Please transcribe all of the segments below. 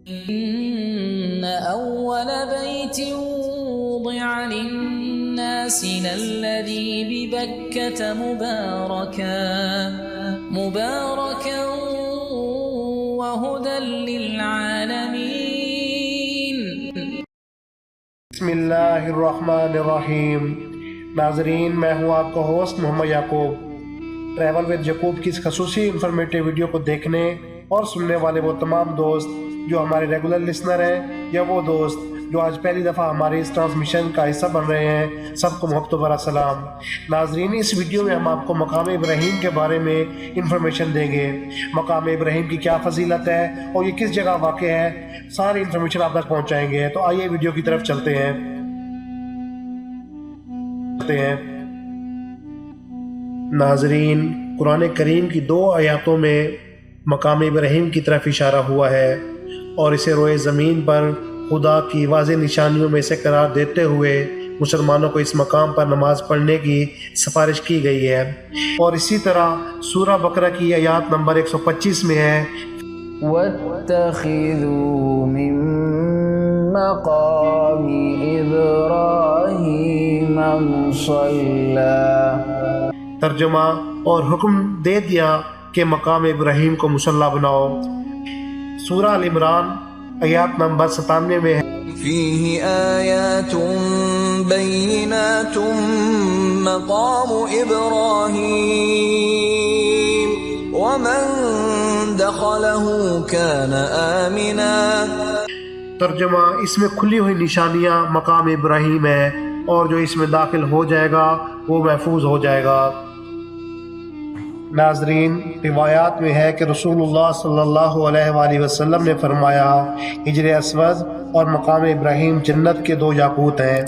إن أول بيت وضع للناس للذي ببكة مباركا وهدى للعالمين. بسم اللہ الرحمن الرحیم. ناظرین، میں ہوں آپ کا host Muhammad Yaqub. Travel with Yaqub کی اس خصوصی انفارمیٹیو ویڈیو کو دیکھنے اور سننے والے وہ تمام دوست جو ہمارے ریگولر لسنر ہیں یا وہ دوست جو آج پہلی دفعہ ہمارے اس ٹرانسمیشن کا حصہ بن رہے ہیں، سب کو محبت بھرا سلام. ناظرین، اس ویڈیو میں ہم آپ کو مقام ابراہیم کے بارے میں انفارمیشن دیں گے. مقام ابراہیم کی کیا فضیلت ہے اور یہ کس جگہ واقع ہے، ساری انفارمیشن آپ تک پہنچائیں گے. تو آئیے ویڈیو کی طرف چلتے ہیں. ناظرین، قرآن کریم کی 2 آیاتوں میں مقام ابراہیم کی طرف اشارہ ہوا ہے اور اسے روئے زمین پر خدا کی واضح نشانیوں میں سے قرار دیتے ہوئے مسلمانوں کو اس مقام پر نماز پڑھنے کی سفارش کی گئی ہے. اور اسی طرح سورہ بقرہ کی آیات نمبر 125 میں ہے وَاتَّخِذُوا مِن مَّقَامِ إِبْرَاهِيمَ مُصَلًّى. ترجمہ، اور حکم دے دیا کہ مقام ابراہیم کو مصلی بناؤ. سورہ ال عمران آیات نمبر 97 میں ہے فِيهِ آيَاتٌ بَيِّنَاتٌ مَّقَامُ إِبْرَاهِيمَ وَمَن دَخَلَهُ كَانَ آمِنًا. ترجمہ، اس میں کھلی ہوئی نشانیاں مقام ابراہیم ہے اور جو اس میں داخل ہو جائے گا وہ محفوظ ہو جائے گا. ناظرین، روایات میں ہے کہ رسول اللہ صلی اللہ علیہ وآلہ وسلم نے فرمایا، حجر اسود اور مقام ابراہیم جنت کے 2 یاقوت ہیں.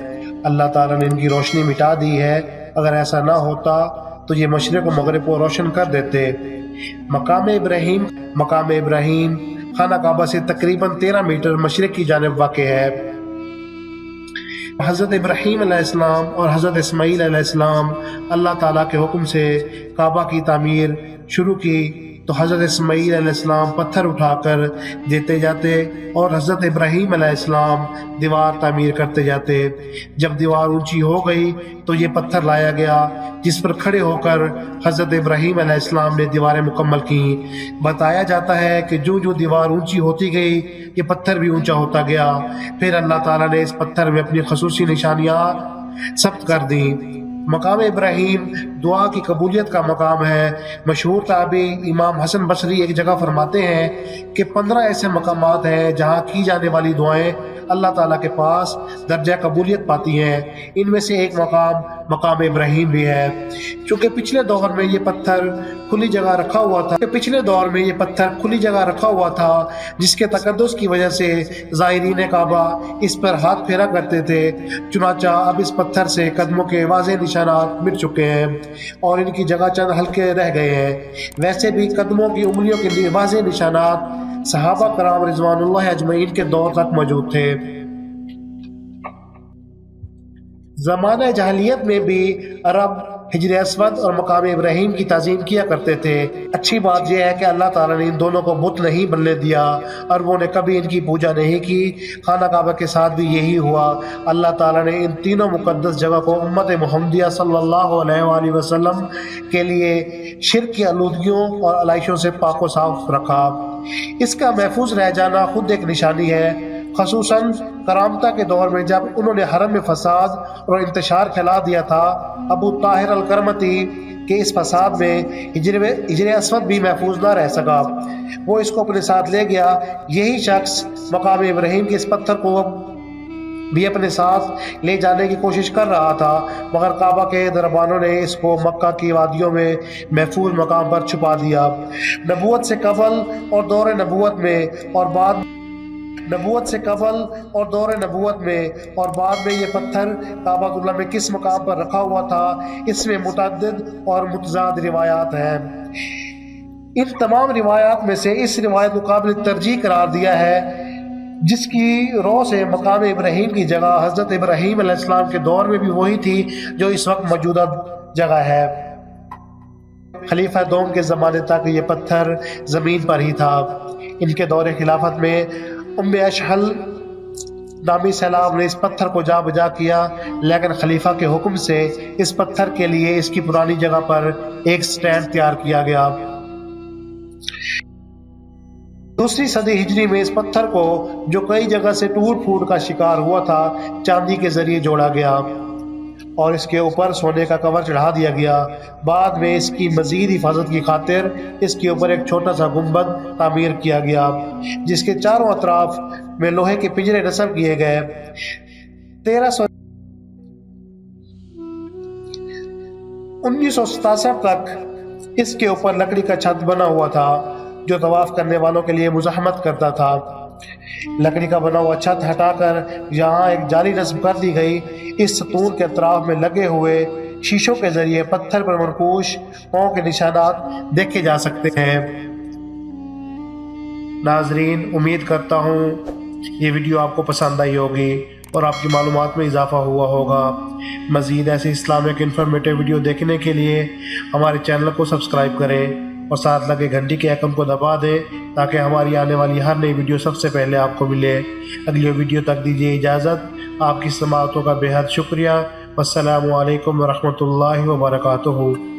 اللہ تعالیٰ نے ان کی روشنی مٹا دی ہے. اگر ایسا نہ ہوتا تو یہ مشرق و مغرب کو روشن کر دیتے. مقام ابراہیم خانہ کعبہ سے تقریباً 13 میٹر مشرق کی جانب واقع ہے. حضرت ابراہیم علیہ السلام اور حضرت اسماعیل علیہ السلام اللہ تعالیٰ کے حکم سے کعبہ کی تعمیر شروع کی تو حضرت اسماعیل علیہ السلام پتھر اٹھا کر دیتے جاتے اور حضرت ابراہیم علیہ السلام دیوار تعمیر کرتے جاتے. جب دیوار اونچی ہو گئی تو یہ پتھر لایا گیا جس پر کھڑے ہو کر حضرت ابراہیم علیہ السلام نے دیواریں مکمل کیں. بتایا جاتا ہے کہ جو دیوار اونچی ہوتی گئی یہ پتھر بھی اونچا ہوتا گیا. پھر اللہ تعالیٰ نے اس پتھر میں اپنی خصوصی نشانیاں ثبت کر دیں. مقام ابراہیم دعا کی قبولیت کا مقام ہے. مشہور تابعی امام حسن بصری ایک جگہ فرماتے ہیں کہ 15 ایسے مقامات ہیں جہاں کی جانے والی دعائیں اللہ تعالیٰ کے پاس درجہ قبولیت پاتی ہیں. ان میں سے ایک مقام ابراہیم بھی ہے. چونکہ پچھلے دور میں یہ پتھر کھلی جگہ رکھا ہوا تھا جس کے تقدس کی وجہ سے زائرین کعبہ اس پر ہاتھ پھیرا کرتے تھے. چنانچہ اب اس پتھر سے قدموں کے واضح نشانات مٹ چکے ہیں اور ان کی جگہ چند ہلکے رہ گئے ہیں. ویسے بھی قدموں کی انگلیوں کے واضح نشانات صحابہ کرام رضوان اللہ اجمعین کے دور تک موجود تھے. زمانہ جاہلیت میں بھی عرب حجر اسود اور مقام ابراہیم کی تعظیم کیا کرتے تھے. اچھی بات یہ ہے کہ اللہ تعالیٰ نے ان دونوں کو بت نہیں بننے دیا. عربوں نے کبھی ان کی پوجا نہیں کی. خانہ کعبہ کے ساتھ بھی یہی ہوا. اللہ تعالیٰ نے ان تینوں مقدس جگہ کو امت محمدیہ صلی اللہ علیہ وآلہ وسلم کے لیے شرک کی آلودگیوں اور علائشوں سے پاک و صاف رکھا. اس کا محفوظ رہ جانا خود ایک نشانی ہے، خصوصاً کرامتہ کے دور میں جب انہوں نے حرم میں فساد اور انتشار پھیلا دیا تھا. ابو طاہر الکرمتی کے اس فساد میں حجر اسود بھی محفوظ نہ رہ سکا. وہ اس کو اپنے ساتھ لے گیا. یہی شخص مقام ابراہیم کے اس پتھر کو بھی اپنے ساتھ لے جانے کی کوشش کر رہا تھا، مگر کعبہ کے دربانوں نے اس کو مکہ کی وادیوں میں محفوظ مقام پر چھپا دیا. نبوت سے قبل اور دور نبوت میں اور بعد میں یہ پتھر کعبہ اللہ میں کس مقام پر رکھا ہوا تھا، اس میں متعدد اور متضاد روایات ہیں. ان تمام روایات میں سے اس روایت کو قابل ترجیح قرار دیا ہے جس کی رو سے مقام ابراہیم کی جگہ حضرت ابراہیم علیہ السلام کے دور میں بھی وہی تھی جو اس وقت موجودہ جگہ ہے. خلیفہ دوم کے زمانے تک یہ پتھر زمین پر ہی تھا. ان کے دور خلافت میں اشحل نامی سیلاب نے اس پتھر کو جا بجا کیا، لیکن خلیفہ کے حکم سے اس پتھر کے لیے اس کی پرانی جگہ پر ایک سٹینڈ تیار کیا گیا۔ دوسری صدی ہجری میں اس پتھر کو، جو کئی جگہ سے ٹوٹ پھوٹ کا شکار ہوا تھا، چاندی کے ذریعے جوڑا گیا اور اس کے اوپر سونے کا کور چڑھا دیا گیا۔ بعد میں اس کی مزید حفاظت کی خاطر اس کے اوپر ایک چھوٹا سا گنبد تعمیر کیا گیا، جس کے چاروں اطراف میں لوہے کے پنجرے نصب کیے گئے۔ 1967 تک اس کے اوپر لکڑی کا چھت بنا ہوا تھا، جو طواف کرنے والوں کے لیے مزاحمت کرتا تھا۔ لکڑی کا بنا ہوا چھت ہٹا کر یہاں ایک جالی نصب کر دی گئی۔ اس ستون کے اطراف میں لگے ہوئے شیشوں کے ذریعے پتھر پر منقوش پاؤں کے نشانات دیکھے جا سکتے ہیں۔ ناظرین، امید کرتا ہوں یہ ویڈیو آپ کو پسند آئی ہوگی اور آپ کی معلومات میں اضافہ ہوا ہوگا۔ مزید ایسی اسلامک انفارمیٹیو ویڈیو دیکھنے کے لیے ہمارے چینل کو سبسکرائب کریں اور ساتھ لگے گھنٹی کے آئیکن کو دبا دیں تاکہ ہماری آنے والی ہر نئی ویڈیو سب سے پہلے آپ کو ملے۔ اگلی ویڈیو تک دیجیے اجازت۔ آپ کی سماعتوں کا بے حد شکریہ۔ والسلام علیکم ورحمۃ اللہ وبرکاتہ۔